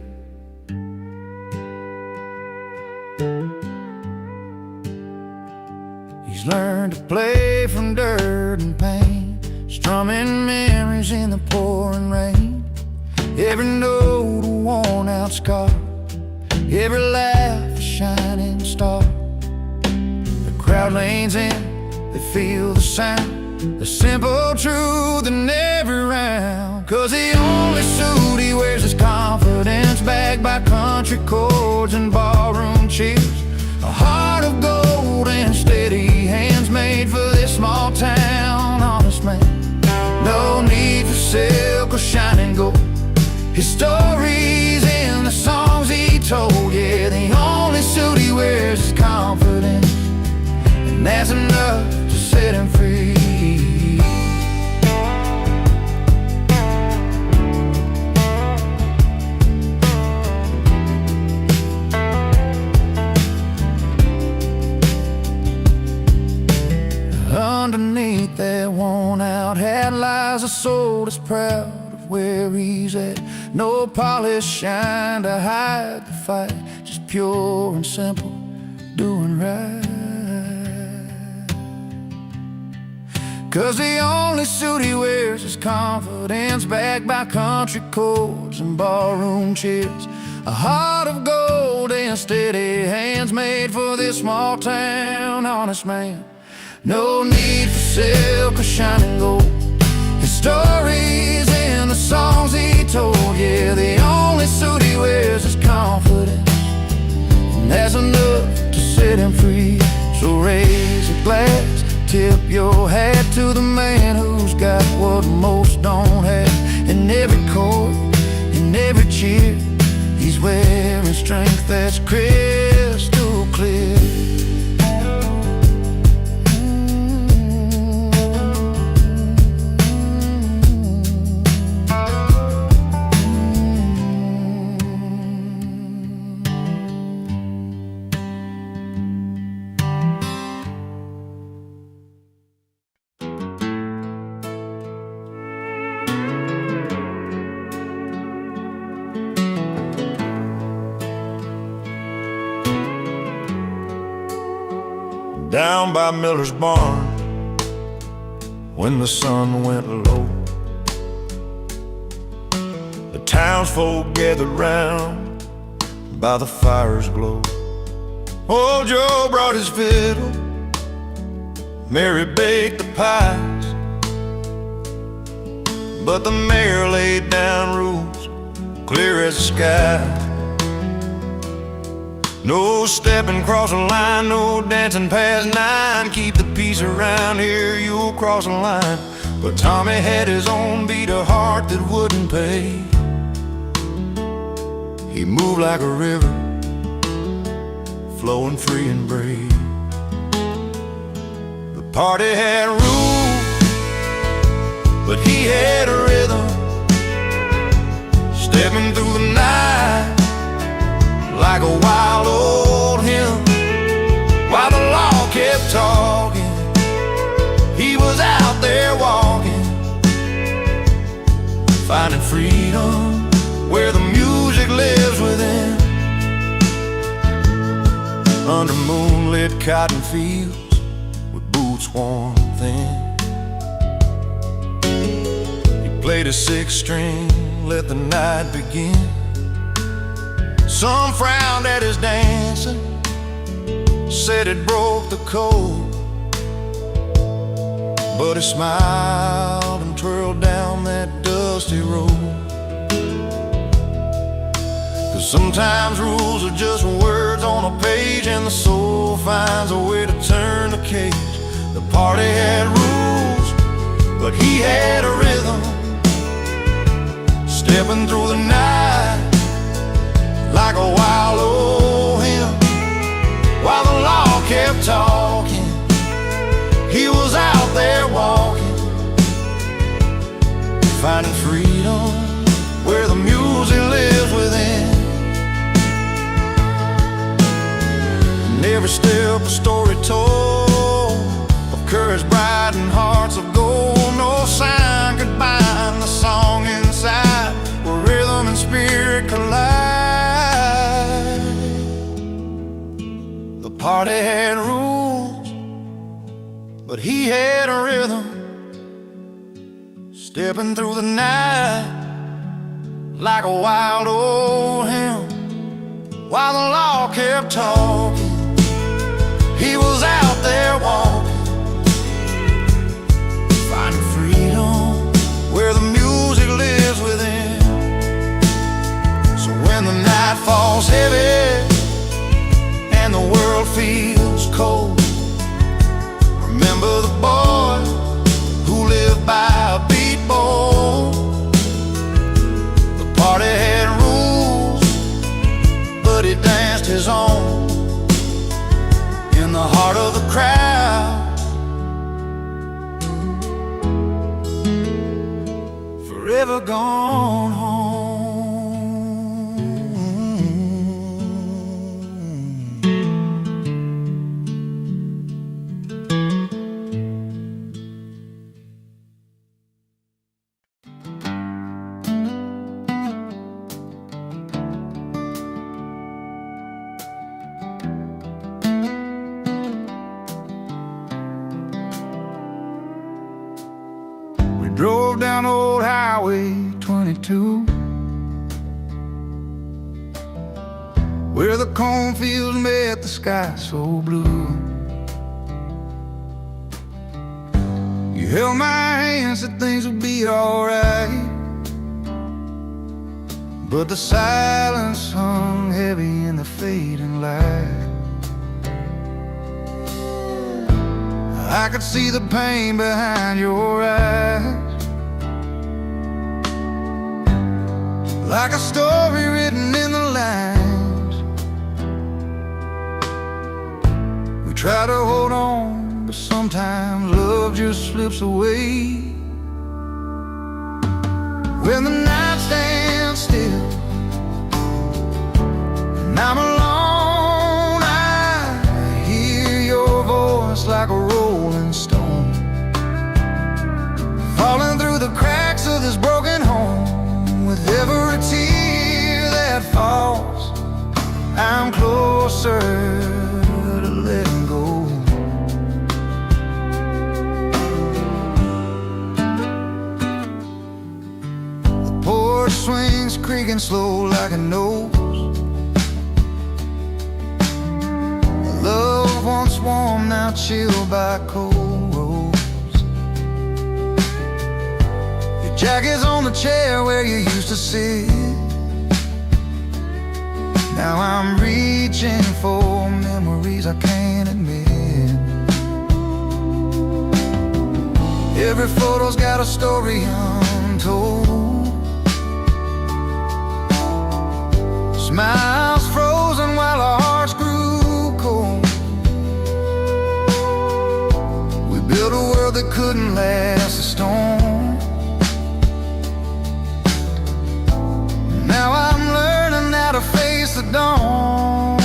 He's learned to play from dirt and pain, strumming memories in the pouring rain. Every note a worn out scar, every laugh a shining star. The crowd leans in, they feel the sound, the simple truth in every round. 'Cause the only suit he wears is confidence, backed by country chords and ballroom cheers. A heart of gold and steady hands, made for this small town honest man. No need for silk or shining gold, his stories in the songs he told. Yeah, the only suit he wears is confidence, and that's enough to set him free. Underneath that worn-out hat lies a soul that's proud of where he's at. No polished shine to hide the fight, just pure and simple, doing right. 'Cause the only suit he wears is confidence, backed by country chords and ballroom cheers. A heart of gold and steady hands, made for this small town honest man. No need for silk or shining gold, his stories in the songs he told. Yeah, the only suit he wears is confidence, and that's enough to set him free. So raise a glass, tip your hat to the man who's got what most don't have. In every chord, in every cheer, he's wearing strength that's crystal clear. Down by Miller's barn, when the sun went low, the townsfolk gathered round by the fire's glow. Old Joe brought his fiddle, Mary baked the pies, but the mayor laid down rules clear as the sky. No stepping across the line, no dancing past 9. Keep the peace around here, you'll cross the line. But Tommy had his own beat, a heart that wouldn't pay. He moved like a river, flowing free and brave. The party had rules, but he had a rhythm, stepping through the night like a wild old hymn. While the law kept talking, he was out there walking, finding freedom where the music lives within. Under moonlit cotton fields with boots worn thin, he played a six-string, let the night begin. Some frowned at his dancing, said it broke the code, but he smiled and twirled down that dusty road. 'Cause sometimes rules are just words on a page, and the soul finds a way to turn the cage. The party had rules, but he had a rhythm, stepping through the night like a wild old hymn. While the law kept talking, he was out there walking, finding freedom where the music lives within. And every step a story told of courage bright and hearts of gold. No sign could bind the song inside, where rhythm and spirit but he had a rhythm, stepping through the night like a wild old hymn. While the law kept talking, he was out there walking, finding freedom where the music lives within. So when the night falls heavy and the world feels cold, remember the boy who lived by a beat bowl. The party had rules, but he danced his own in the heart of the crowd, forever gone home. Drove down old Highway 22, where the cornfields met the sky so blue. You held my hand, said things would be alright, but the silence hung heavy in the fading light. I could see the pain behind your eyes, like a story written in the lines. We try to hold on, but sometimes love just slips away. When the night stands still and I'm alone, I hear your voice like a rolling stone, falling through the cracks of this broken home. With every tear that falls, I'm closer to letting go. The porch swings creaking slow like a nose. Love once warm, now chilled by cold roads. Jacket's on the chair where you used to sit. Now I'm reaching for memories I can't admit. Every photo's got a story untold. Smiles frozen while our hearts grew cold. We built a world that couldn't last a storm. Now I'm learning how to face the dawn.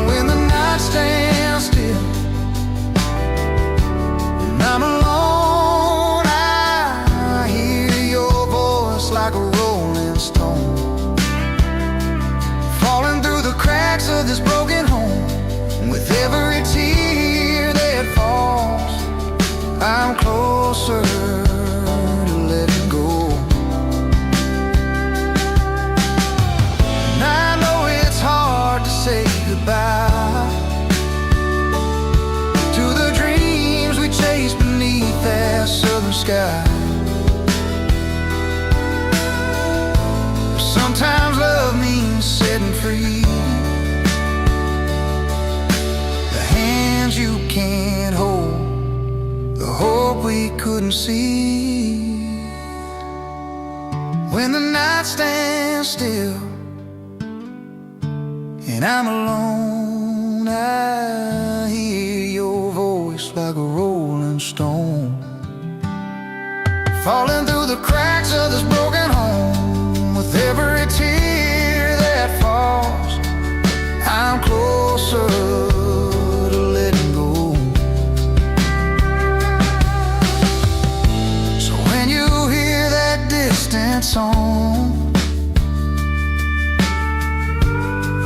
When the night stands still and I'm alone, I hear your voice like a rolling stone, falling through the cracks of this broken home. With every tear that falls, I'm closer to letting go. Say goodbye to the dreams we chased beneath that southern sky. Sometimes love means setting free the hands you can't hold, the hope we couldn't see. When the night stands still and I'm alone, I hear your voice like a rolling stone, falling through the cracks of this broken home. With every tear that falls, I'm closer to letting go. So when you hear that distant song,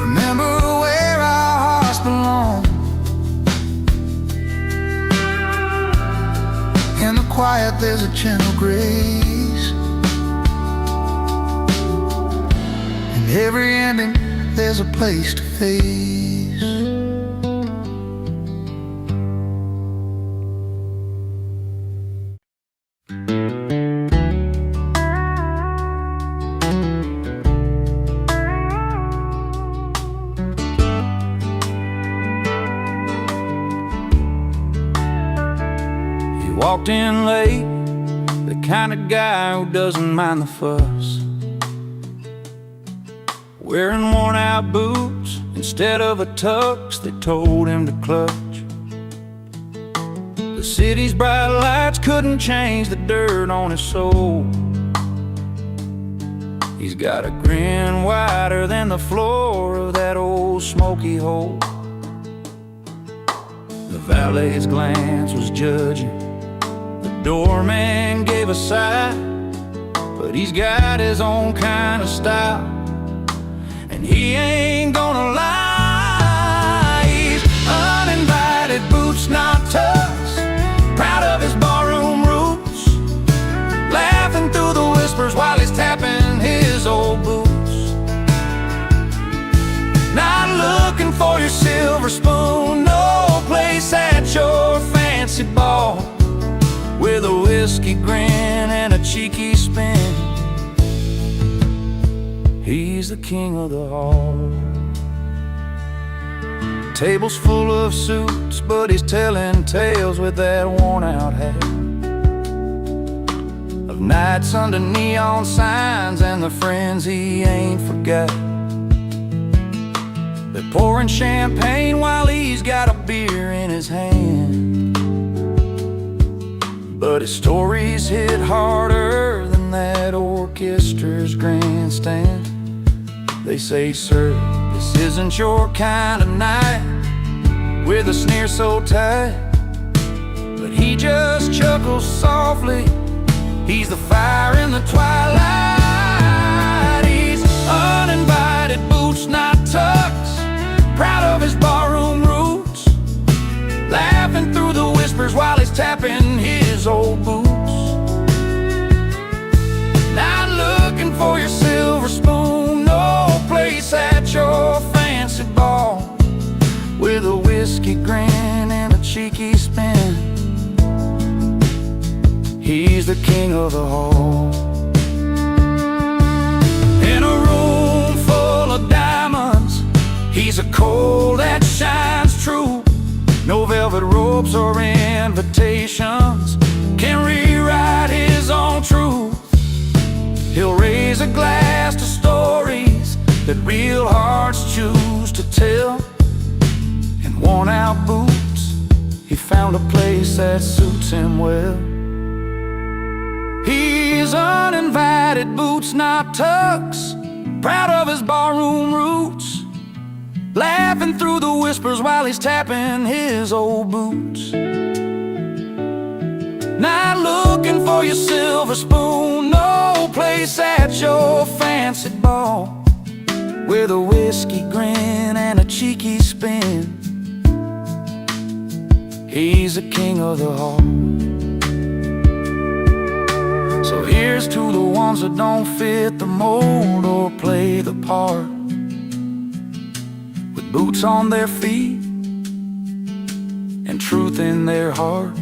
remember where our hearts belong. quiet, there's a gentle grace. In every ending, there's a place to face. Walked in late, the kind of guy who doesn't mind the fuss, wearing worn out boots instead of a tux they told him to clutch. The city's bright lights couldn't change the dirt on his soul. He's got a grin wider than the floor of that old smoky hole. The valet's glance was judging, doorman gave a sigh, but he's got his own kind of style, and he ain't gonna lie. He's uninvited, boots not tucks, proud of his barroom roots, laughing through the whispers while he's tapping his old boots. Not looking for your silver spoon, no place at your fancy ball, with a whiskey grin and a cheeky spin. He's the king of the hall. Table's full of suits, but he's telling tales with that worn-out hat, of nights under neon signs and the friends he ain't forgot. They're pouring champagne while he's got a beer in his hand, but his stories hit harder than that orchestra's grandstand. They say, sir, this isn't your kind of night, with a sneer so tight, but he just chuckles softly. He's the fire in the twilight. He's uninvited, boots not tucks, proud of his barroom roots, laughing through the whispers while he's tapping his old boots. Not looking for your silver spoon, no place at your fancy ball, with a whiskey grin and a cheeky spin. He's the king of the hall. In a room full of diamonds, he's a coal that shines true. No velvet ropes or invitations can rewrite his own truth. He'll raise a glass to stories that real hearts choose to tell. In worn-out boots, he found a place that suits him well. He's uninvited, boots not tucks, proud of his barroom roots, laughing through the whispers while he's tapping his old boots. Not looking for your silver spoon, no place at your fancy ball, with a whiskey grin and a cheeky spin. He's the king of the hall. So here's to the ones that don't fit the mold or play the part, with boots on their feet and truth in their heart.